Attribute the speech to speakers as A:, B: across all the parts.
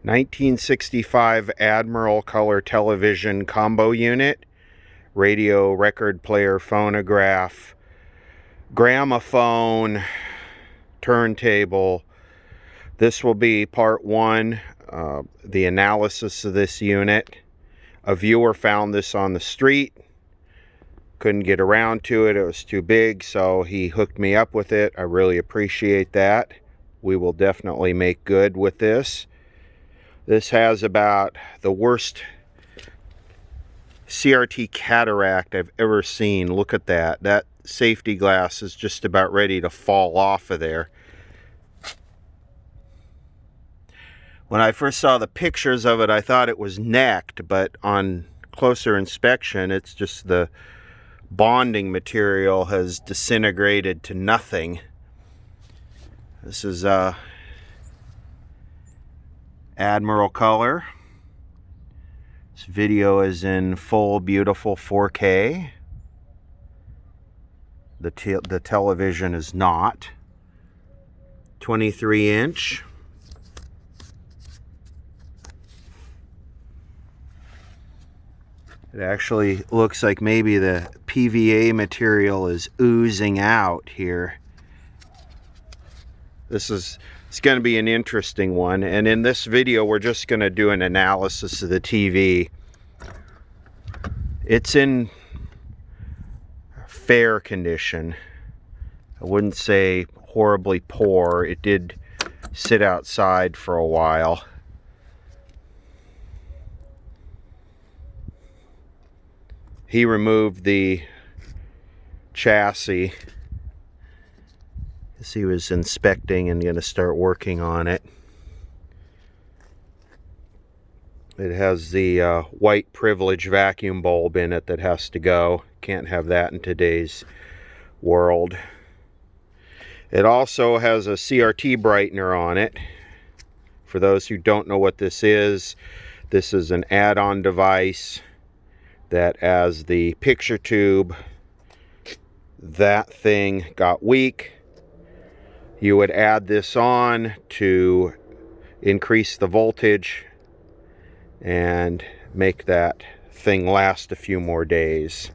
A: 1965 Admiral color television combo unit, radio, record player, phonograph, gramophone, turntable. This will be part one, the analysis of this unit. A viewer found this on the street, couldn't get around to it, it was too big, so he hooked me up with it. I really appreciate that. We will definitely make good with this. This has about the worst CRT cataract I've ever seen. Look at that. That safety glass is just about ready to fall off of there. When I first saw the pictures of it, I thought it was necked, but on closer inspection, it's just the bonding material has disintegrated to nothing. This is Admiral color. This video is in full beautiful 4K. The television is not. 23-inch. It actually looks like maybe the PVA material is oozing out here. It's going to be an interesting one, and in this video we're just going to do an analysis of the TV. It's in fair condition. I wouldn't say horribly poor. It did sit outside for a while. He removed the chassis. He was inspecting and going to start working on it. It has the white privilege vacuum bulb in it that has to go. Can't have that in today's world. It also has a CRT brightener on it. For those who don't know what this is an add-on device that, as the picture tube, that thing got weak, you would add this on to increase the voltage and make that thing last a few more days.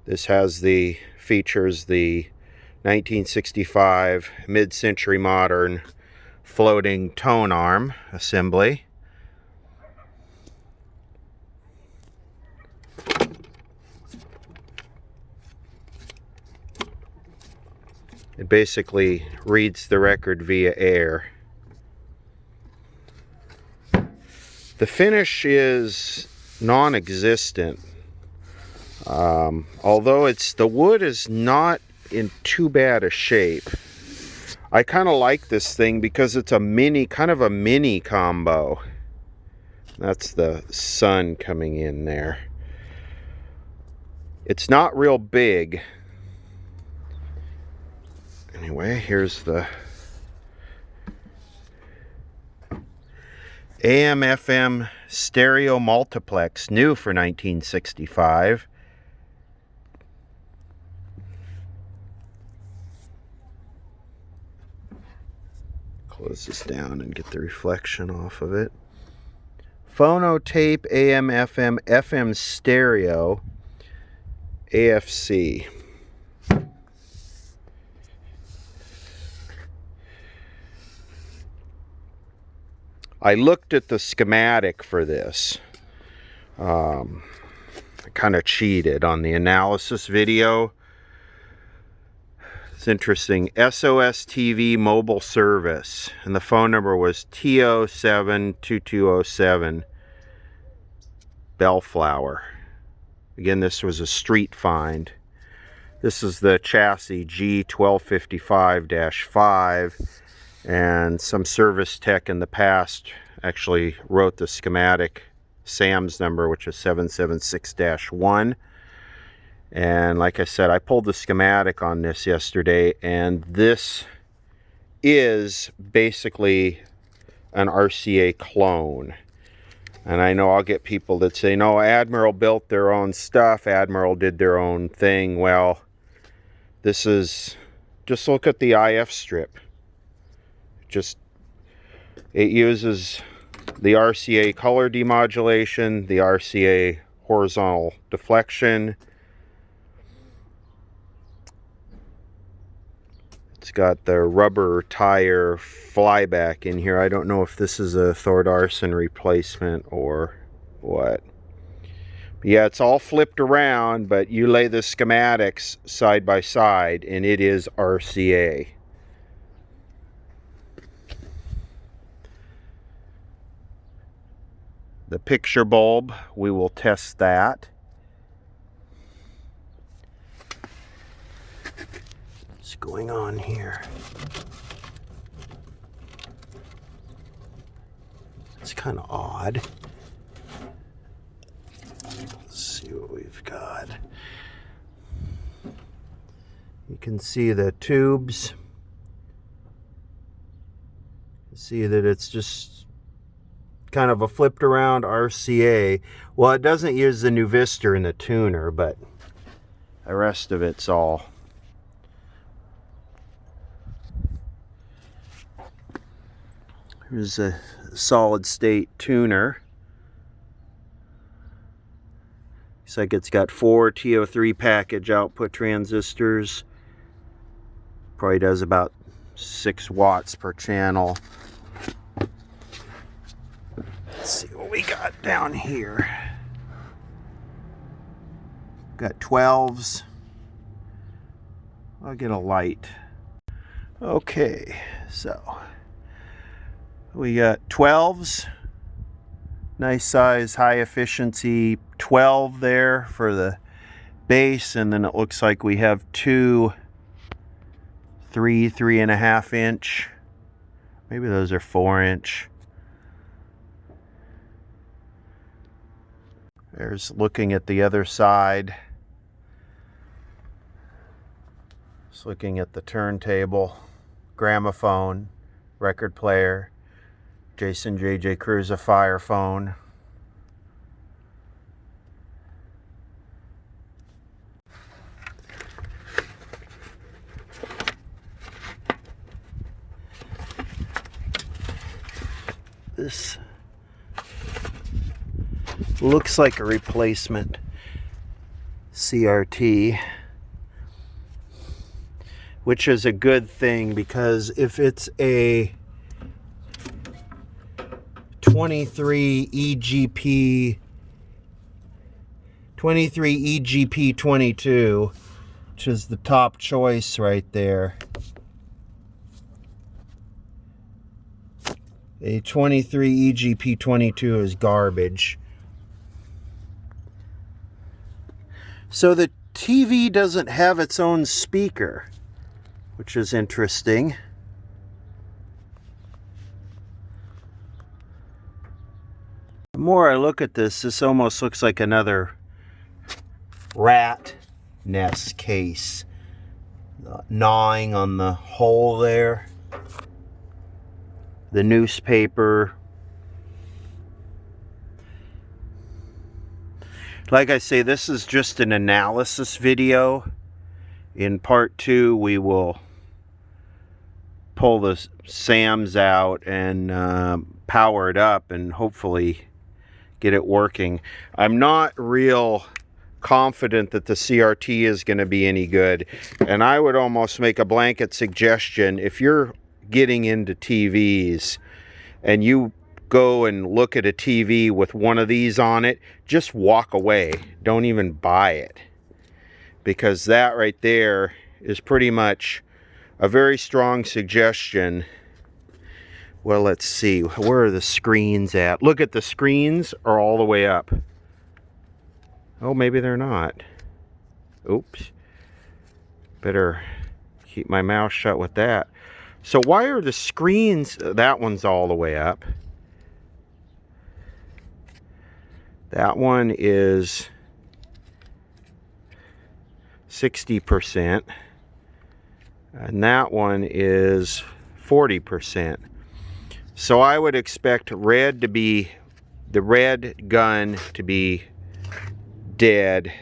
A: This has the features the 1965 mid-century modern floating tone arm assembly. It basically reads the record via air. The finish is non-existent. Although the wood is not in too bad a shape. I kind of like this thing because it's kind of a mini combo. That's the sun coming in there. It's not real big. Anyway, here's the AM/FM stereo multiplex, new for 1965. Close this down and get the reflection off of it. Phonotape AM/FM FM stereo AFC. I looked at the schematic for this. I kind of cheated on the analysis video. It's interesting. SOS TV mobile service, and the phone number was T072207 Bellflower. Again, this was a street find. This is the chassis G1255-5, and some service tech in the past actually wrote the schematic SAM's number, which is 776-1. And like I said, I pulled the schematic on this yesterday, and this is basically an RCA clone. And I know I'll get people that say, no, Admiral built their own stuff. Admiral did their own thing. Well, this is, just look at the IF strip. It uses the RCA color demodulation, the RCA horizontal deflection. It's got the rubber tire flyback in here. I don't know if this is a Thordarson replacement or what. But yeah, it's all flipped around, but you lay the schematics side by side and it is RCA. The picture bulb, we will test that. What's going on here? It's kind of odd. Let's see what we've got. You can see the tubes. You see that it's just kind of a flipped around RCA. Well, it doesn't use the Nuvistor in the tuner, but the rest of it's all. Here's a solid state tuner. Looks like it's got 4 TO3 package output transistors. Probably does about 6 watts per channel. Let's see what we got down here. Got 12s. I'll get a light. Okay, so we got 12s. Nice size, high efficiency 12 there for the base, and then it looks like we have 2 3.5 inch. Maybe those are 4 inch. There's looking at the other side. Just looking at the turntable, gramophone, record player, Jason J.J. Cruza Fire phone. This looks like a replacement CRT, which is a good thing, because if it's a 23 EGP 22, which is the top choice right there, a 23 EGP 22 is garbage. So the TV doesn't have its own speaker, which is interesting. The more I look at this, this almost looks like another rat nest case. Gnawing on the hole there. The newspaper. Like I say, this is just an analysis video. In part 2, we will pull the SAMs out and power it up and hopefully get it working. I'm not real confident that the CRT is going to be any good, and I would almost make a blanket suggestion: if you're getting into TVs and you go and look at a TV with one of these on it, just walk away. Don't even buy it, because that right there is pretty much a very strong suggestion. Well, let's see, where are the screens at? Look at the screens are all the way up. Oh, maybe they're not. Oops. Better keep my mouth shut with that. So why are the screens, that one's all the way up. That one is 60%. And that one is 40%. So I would expect red to be the red gun to be dead,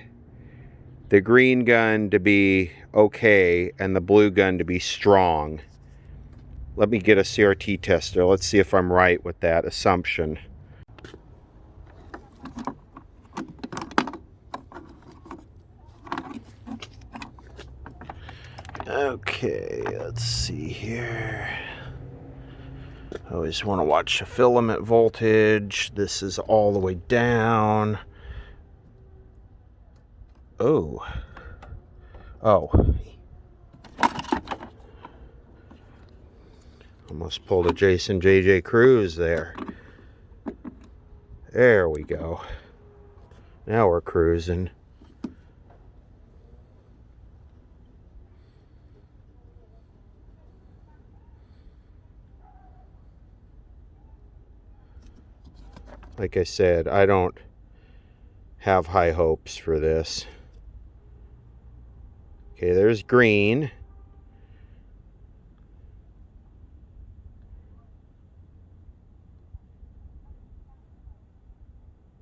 A: the green gun to be okay, and the blue gun to be strong. Let me get a CRT tester. Let's see if I'm right with that assumption. Okay, let's see here. I always want to watch the filament voltage. This is all the way down. Oh. Almost pulled a Jason JJ Cruz there. There we go. Now we're cruising. Like I said, I don't have high hopes for this. Okay, there's green.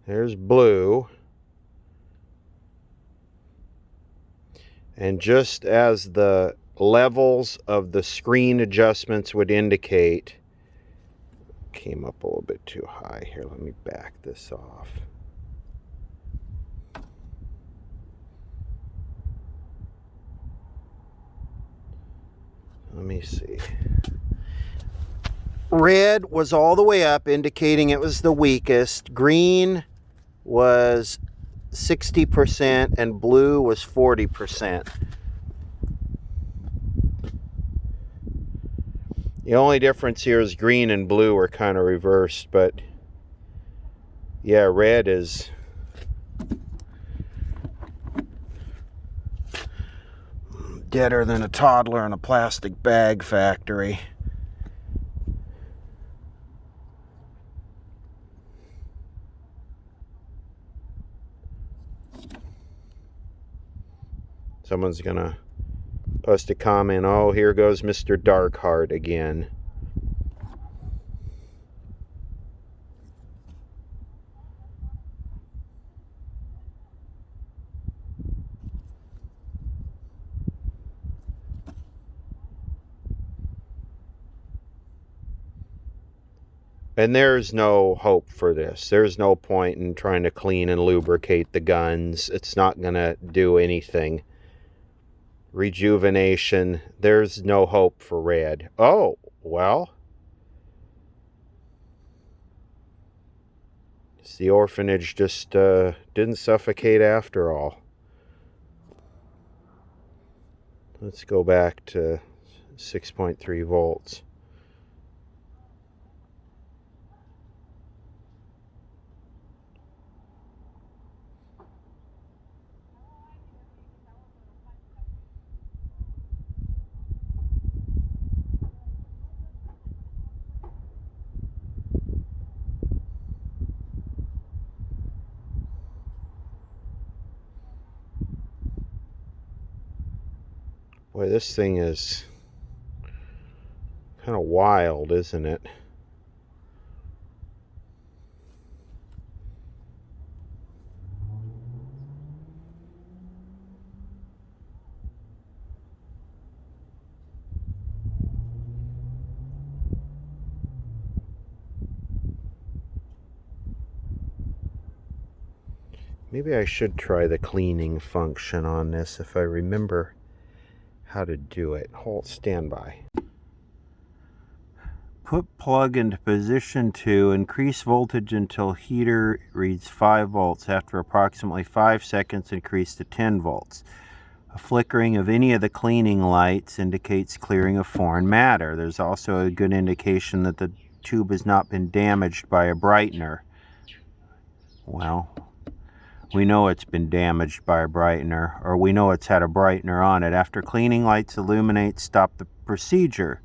A: There's blue. And just as the levels of the screen adjustments would indicate, came up a little bit too high here. Let me back this off. Let me see. Red was all the way up, indicating it was the weakest. Green was 60% and blue was 40%. The only difference here is green and blue are kind of reversed, but yeah, red is deader than a toddler in a plastic bag factory. Someone's gonna post a comment, oh, here goes Mr. Darkheart again. And there's no hope for this. There's no point in trying to clean and lubricate the guns. It's not gonna do anything. Rejuvenation, there's no hope for red. Oh, well. The orphanage just didn't suffocate after all. Let's go back to 6.3 volts. Boy, this thing is kind of wild, isn't it? Maybe I should try the cleaning function on this if I remember how to do it. Hold standby. Put plug into position 2, increase voltage until heater reads 5 volts. After approximately 5 seconds, increase to 10 volts. A flickering of any of the cleaning lights indicates clearing of foreign matter. There's also a good indication that the tube has not been damaged by a brightener. Well, we know it's been damaged by a brightener, or we know it's had a brightener on it. After cleaning lights illuminate, stop the procedure.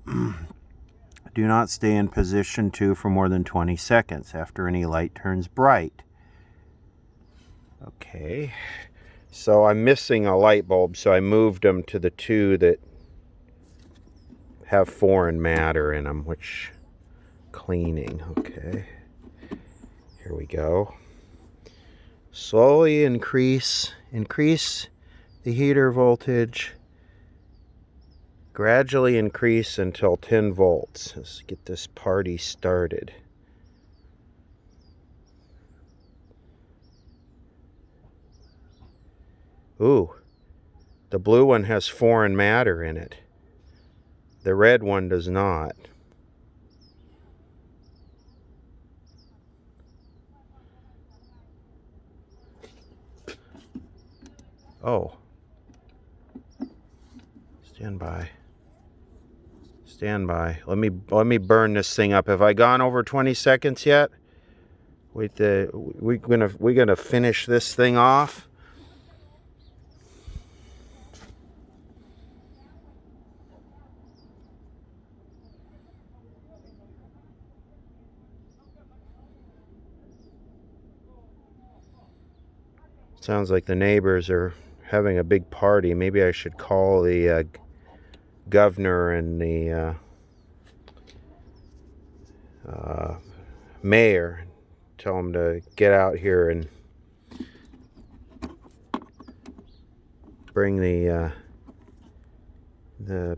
A: Do not stay in position 2 for more than 20 seconds after any light turns bright. Okay, so I'm missing a light bulb, so I moved them to the 2 that have foreign matter in them, which cleaning, okay. Here we go. Slowly increase the heater voltage. Gradually increase until 10 volts. Let's get this party started. Ooh, the blue one has foreign matter in it. The red one does not. Oh. Stand by. Stand by. Let me burn this thing up. Have I gone over 20 seconds yet? Wait, we're gonna finish this thing off. Sounds like the neighbors are having a big party. Maybe I should call the governor and the mayor. Tell them to get out here and bring the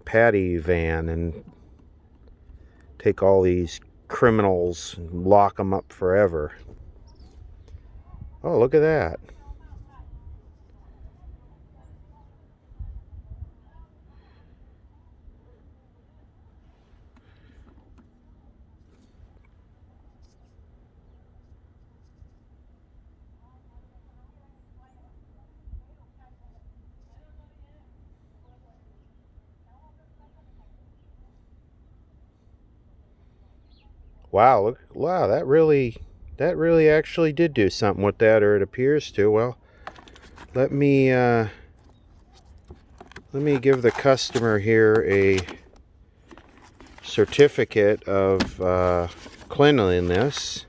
A: paddy van and take all these criminals and lock them up forever. Oh, look at that. Wow, look, wow, that really actually did do something with that, or it appears to. Well, let me give the customer here a certificate of cleanliness.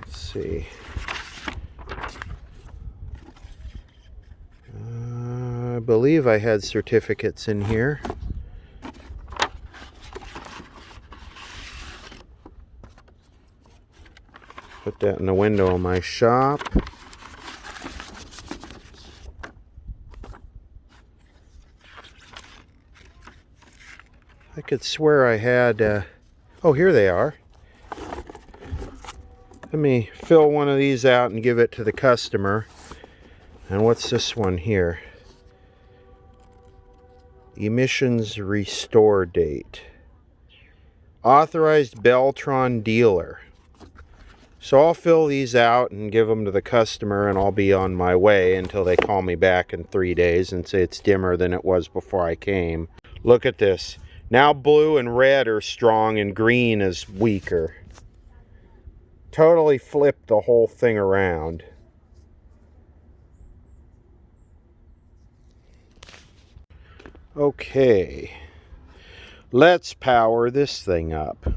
A: Let's see. I believe I had certificates in here. Put that in the window of my shop. I could swear I had, oh, here they are. Let me fill one of these out and give it to the customer. And what's this one here? Emissions restore date. Authorized Beltron dealer. So I'll fill these out and give them to the customer, and I'll be on my way until they call me back in 3 days and say it's dimmer than it was before I came. Look at this. Now blue and red are strong and green is weaker. Totally flipped the whole thing around. Okay. Let's power this thing up.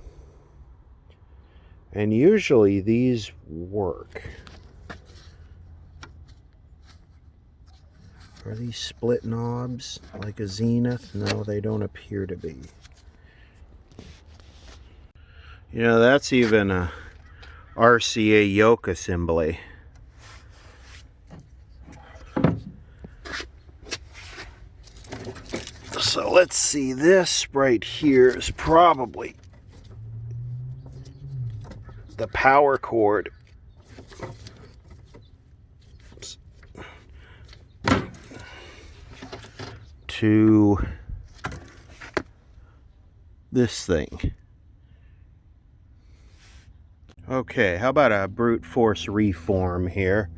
A: And usually these work. Are these split knobs like a Zenith? No, they don't appear to be. You know, that's even a RCA yoke assembly. So let's see, this right here is probably the power cord to this thing. Okay, how about a brute force reform here?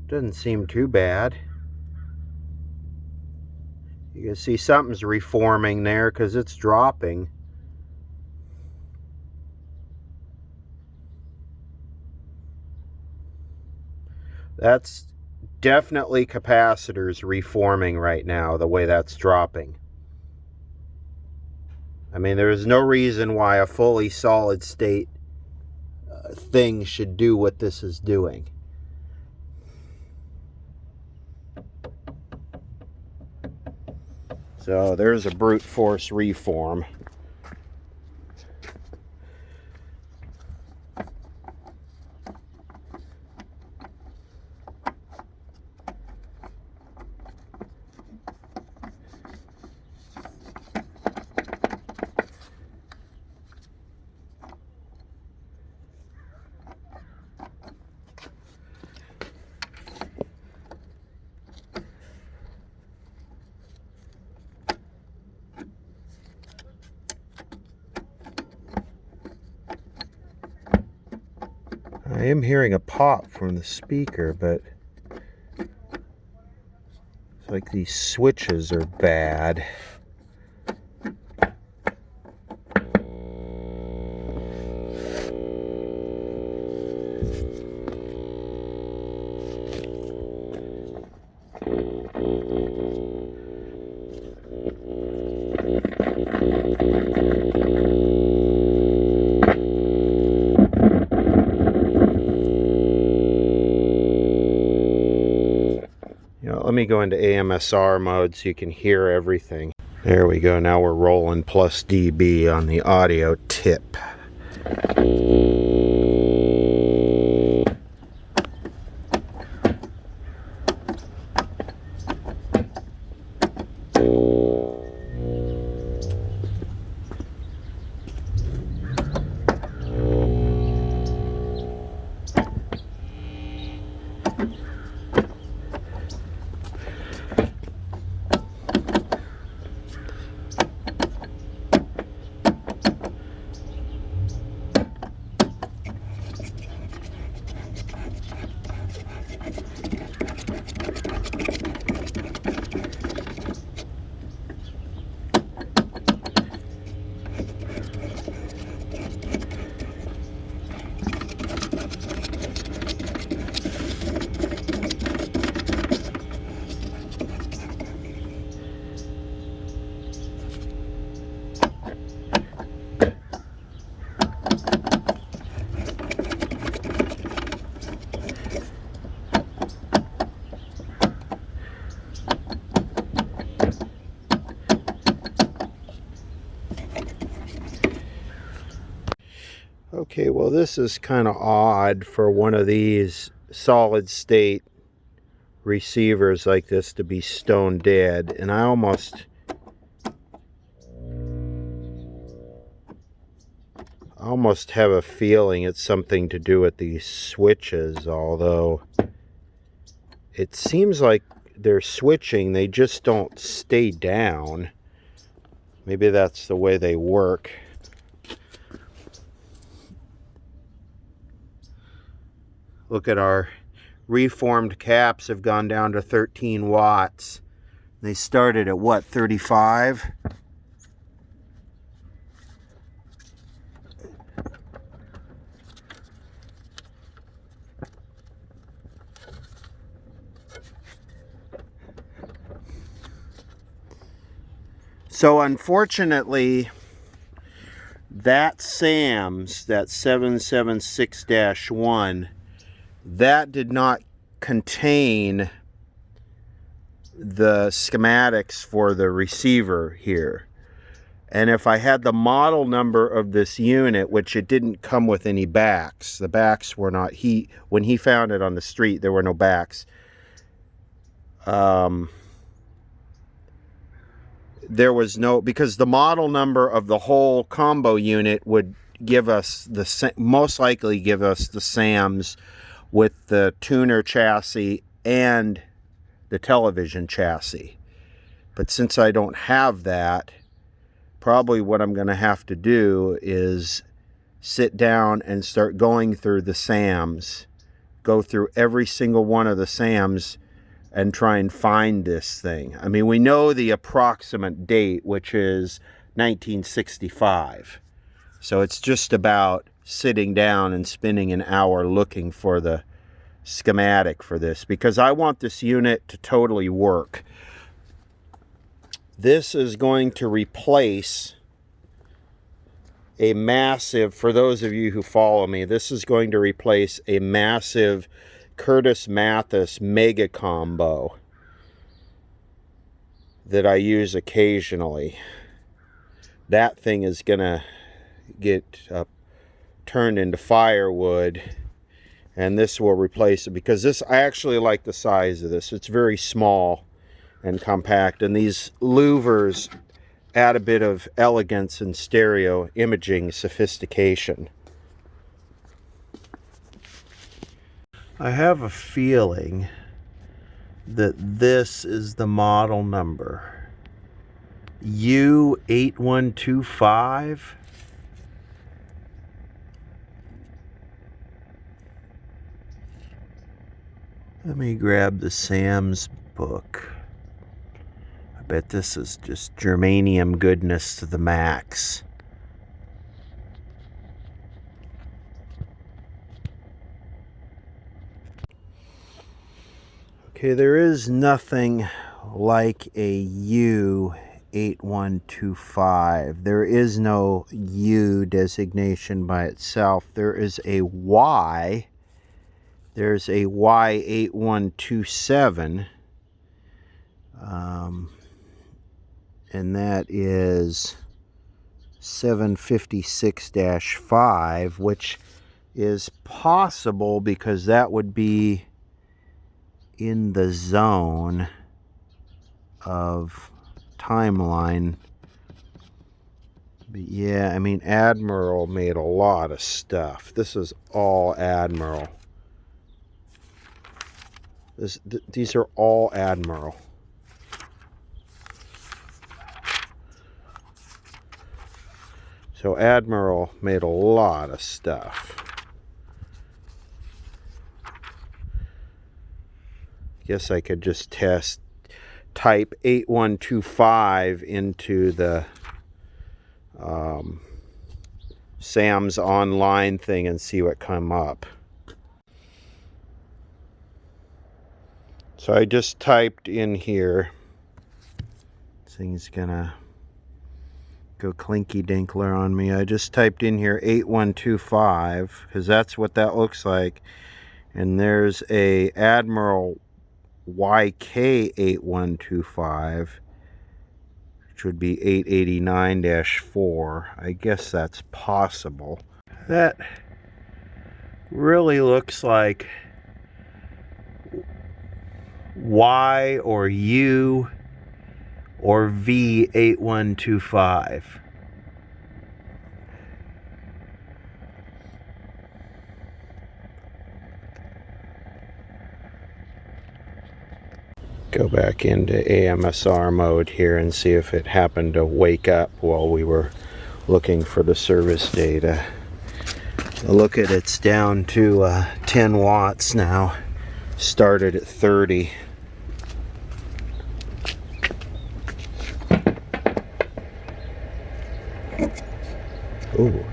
A: Doesn't seem too bad. You can see something's reforming there because it's dropping. That's definitely capacitors reforming right now, the way that's dropping. I mean, there is no reason why a fully solid state thing should do what this is doing. So there's a brute force reform. I am hearing a pop from the speaker, but it's like these switches are bad. Let me go into AMSR mode so you can hear everything. There we go. Now we're rolling plus dB on the audio tip. Okay, well this is kind of odd for one of these solid state receivers like this to be stone dead, and I almost have a feeling it's something to do with these switches, although it seems like they're switching, they just don't stay down. Maybe that's the way they work. Look at our reformed caps have gone down to 13 watts. They started at what, 35? So unfortunately, that SAMS, that 776-1, that did not contain the schematics for the receiver here. And if I had the model number of this unit, which it didn't come with any backs, the backs were not, when he found it on the street, there were no backs. There was no, because the model number of the whole combo unit would give us the, most likely give us the SAMs with the tuner chassis and the television chassis. But since I don't have that, probably what I'm going to have to do is sit down and start going through the SAMs, go through every single one of the SAMs and try and find this thing. I mean, we know the approximate date, which is 1965. So it's just about sitting down and spending an hour looking for the schematic for this, because I want this unit to totally work. This is going to replace a massive, for those of you who follow me, this is going to replace a massive Curtis Mathis mega combo that I use occasionally. That thing is gonna get turned into firewood, and this will replace it, because this, I actually like the size of this. It's very small and compact, and these louvers add a bit of elegance and stereo imaging sophistication. I have a feeling that this is the model number U8125. Let me grab the Sam's book. I bet this is just germanium goodness to the max. Okay, there is nothing like a U8125. There is no U designation by itself. There is a Y. There's a Y8127. And that is 756-5, which is possible because that would be in the zone of timeline. But yeah, I mean, Admiral made a lot of stuff. This is all Admiral. These are all Admiral. So Admiral made a lot of stuff. Guess I could just type 8125 into the Sam's online thing and see what come up. So I just typed in here. This thing's gonna go clinky dinkler on me. I just typed in here 8125 because that's what that looks like. And there's a Admiral YK8125, which would be 889-4. I guess that's possible. That really looks like Y or U or V8125. Go back into AMSR mode here and see if it happened to wake up while we were looking for the service data. Look at it's down to 10 watts now. Started at 30. Ooh.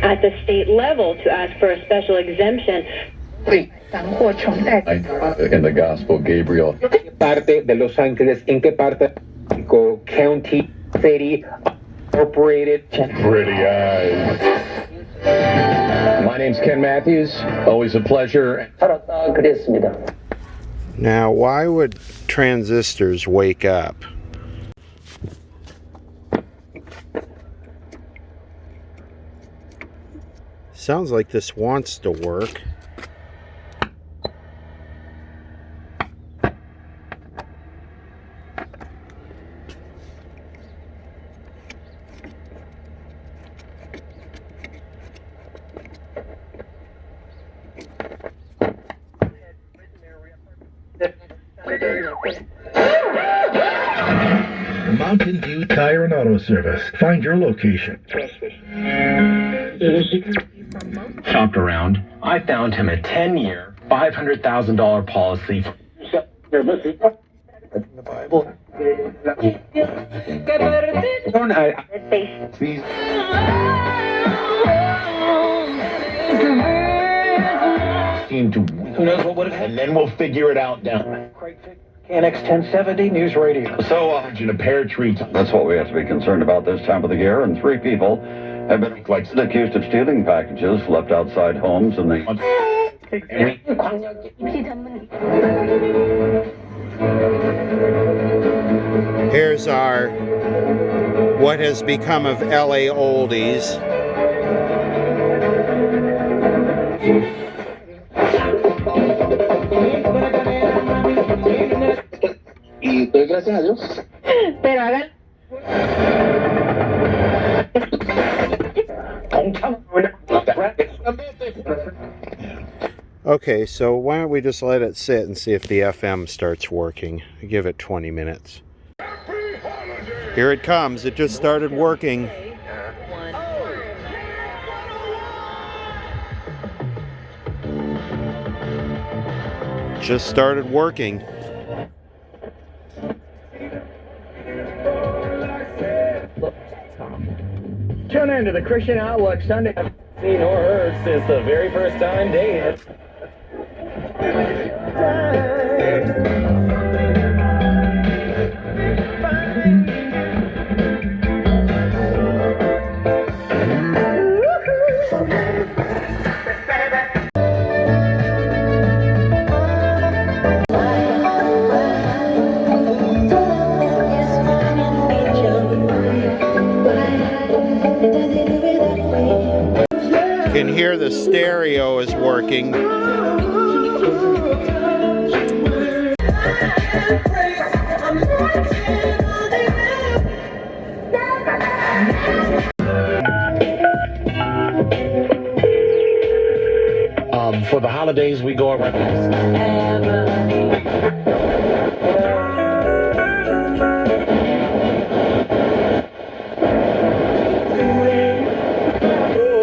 B: At the state level to ask for a special exemption.
C: In the Gospel, Gabriel.
D: Parte de Los Ángeles, ¿en qué parte? County, city, operated.
C: Pretty eyes. My name's Ken Matthews. Always a pleasure.
A: Now, why would transistors wake up? Sounds like this wants to work.
E: Mountain View Tire and Auto Service. Find your location.
F: Shopped around. I found him a 10-year, $500,000 policy.
D: The Bible.
C: Who knows what would have happened? And then we'll figure it out down.
D: KNX 1070 News Radio.
C: So, in a pear tree.
G: That's what we have to be concerned about this time of the year, and 3 people have been accused of stealing packages left outside homes and the...
A: Here's our what has become of LA oldies.
D: Y pues gracias a Dios.
B: Pero hagan.
A: Okay, so why don't we just let it sit and see if the FM starts working. Give it 20 minutes. Here it comes. It just started working. Just started working.
F: Tune in to the Christian Outlook Sunday. Seen or heard since the very first time they had.
A: You can hear the stereo is working.
F: For the holidays, we go around.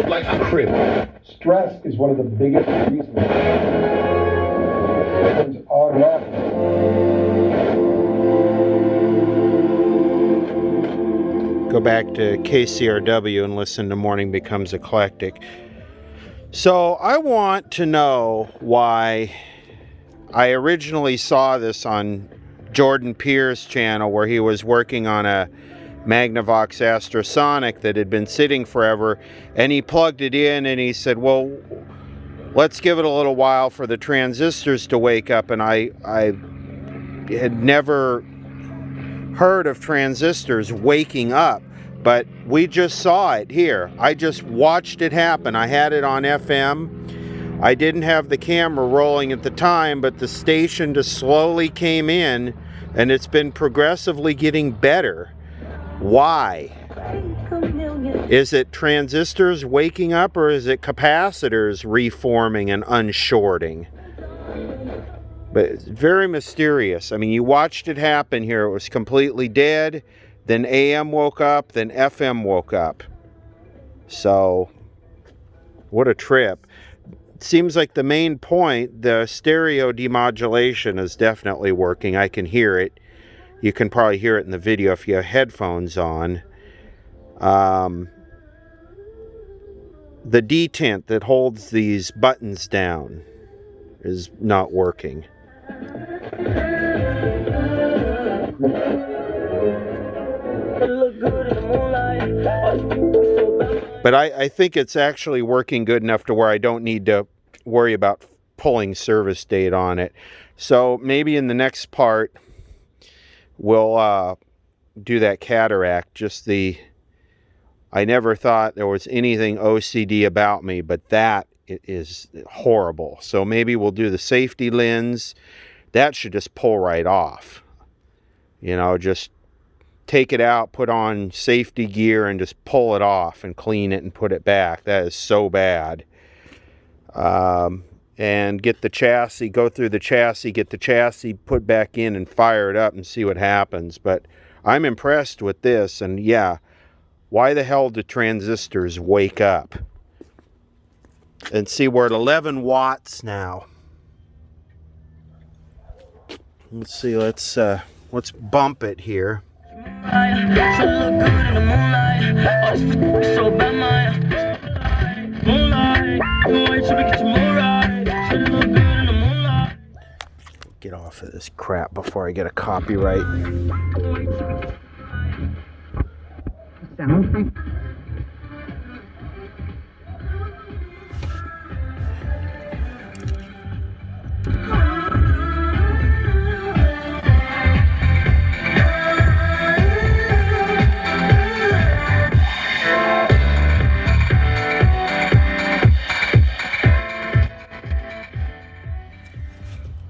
F: Like a crib.
H: Stress is one of the biggest reasons. It's automatic.
A: Go back to KCRW and listen to Morning Becomes Eclectic. So I want to know why I originally saw this on Jordan Pierce's channel where he was working on a Magnavox Astrosonic that had been sitting forever, and he plugged it in and he said, well, let's give it a little while for the transistors to wake up. And I had never heard of transistors waking up, but we just saw it here. I just watched it happen. I had it on FM. I didn't have the camera rolling at the time, but the station just slowly came in, and it's been progressively getting better. Why? Is it transistors waking up, or is it capacitors reforming and unshorting? But it's very mysterious. I mean, you watched it happen here. It was completely dead. Then AM woke up. Then FM woke up. So, what a trip. It seems like the main point, the stereo demodulation, is definitely working. I can hear it. You can probably hear it in the video if you have headphones on. The detent that holds these buttons down is not working. But I think it's actually working good enough to where I don't need to worry about pulling service date on it. So maybe in the next part, we'll do that cataract. I never thought there was anything OCD about me, but that is horrible. So maybe we'll do the safety lens. That should just pull right off. You know, just take it out, put on safety gear, and just pull it off and clean it and put it back. That is so bad. And get the chassis, go through the chassis, get the chassis put back in and fire it up and see what happens. But I'm impressed with this, and yeah, why the hell do transistors wake up? And see, we're at 11 watts now. Let's see, let's bump it here. Get off of this crap before I get a copyright.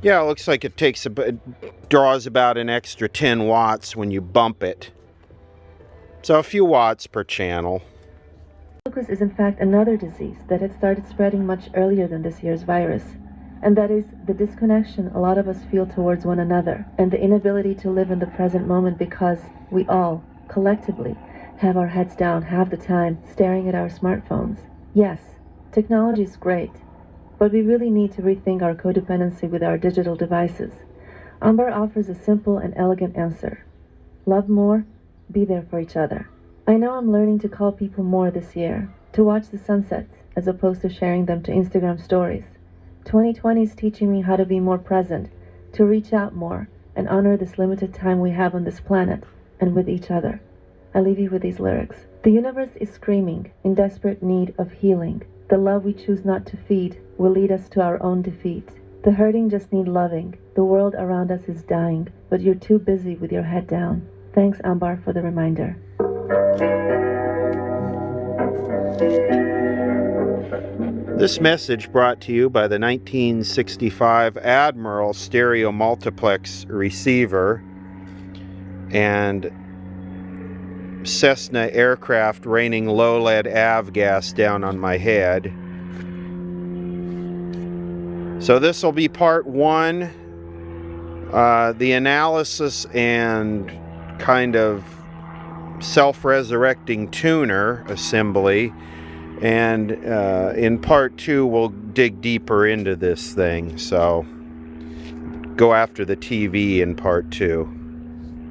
A: Yeah, it looks like it draws about an extra 10 watts when you bump it. So a few watts per channel.
I: Lupus is in fact another disease that had started spreading much earlier than this year's virus, and that is the disconnection a lot of us feel towards one another, and the inability to live in the present moment because we all, collectively, have our heads down half the time staring at our smartphones. Yes, technology is great, but we really need to rethink our codependency with our digital devices. Amber offers a simple and elegant answer. Love more, be there for each other. I know I'm learning to call people more this year, to watch the sunsets as opposed to sharing them to Instagram stories. 2020 is teaching me how to be more present, to reach out more, and honor this limited time we have on this planet, and with each other. I leave you with these lyrics. The universe is screaming, in desperate need of healing. The love we choose not to feed will lead us to our own defeat. The hurting just need loving. The world around us is dying, but you're too busy with your head down. Thanks, Ambar, for the reminder.
A: This message brought to you by the 1965 Admiral stereo multiplex receiver and Cessna aircraft raining low lead avgas down on my head. So this will be part 1, the analysis and kind of self-resurrecting tuner assembly, and in part 2 we'll dig deeper into this thing, so go after the TV in part 2.